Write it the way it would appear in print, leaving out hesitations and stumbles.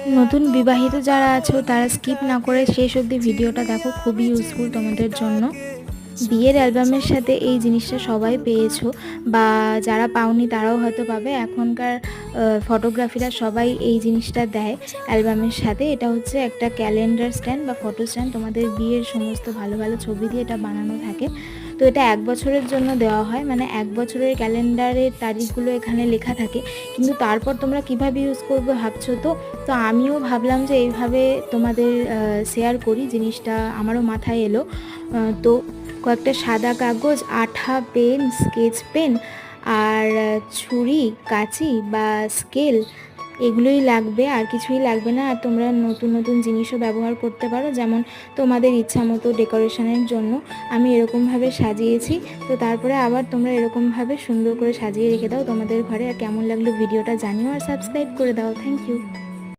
নতুন বিবাহিত যারা আছো তারা স্কিপ না করে শেষ অবধি ভিডিওটা দেখো, খুবই ইউজফুল তোমাদের জন্য। বিয়ের অ্যালবামের সাথে এই জিনিসটা সবাই পেয়েছো, বা যারা পাওনি তারাও হয়তো পাবে। এখনকার ফটোগ্রাফিরা সবাই এই জিনিসটা দেয় অ্যালবামের সাথে। এটা হচ্ছে একটা ক্যালেন্ডার স্ট্যান্ড বা ফটো স্ট্যান্ড, তোমাদের বিয়ের সমস্ত ভালো ভালো ছবি দিয়ে এটা বানানো থাকে। তো এটা 1 বছরের জন্য দেওয়া হয়, মানে 1 বছরের ক্যালেন্ডারের তারিখগুলো এখানে লেখা থাকে। কিন্তু তারপর তোমরা কিভাবে ইউজ করবে ভাবছো তো। তো আমিও ভাবলাম যে এইভাবে তোমাদের শেয়ার করি, জিনিসটা আমারও মাথায় এলো। তো কয়েকটা সাদা কাগজ, আঠা, পেন, স্কেচ পেন আর ছুরি, কাঁচি বা স্কেল, এগুলোই লাগবে, আর কিছুই লাগবে না। আর তোমরা নতুন নতুন জিনিসও ব্যবহার করতে পারো, যেমন তোমাদের ইচ্ছা মতো ডেকোরেশনের জন্য। আমি এরকমভাবে সাজিয়েছি, তো তারপরে আবার তোমরা এরকমভাবে সুন্দর করে সাজিয়ে রেখে দাও তোমাদের ঘরে। আর কেমন লাগলো ভিডিওটা জানিও, আর সাবস্ক্রাইব করে দাও। Thank you.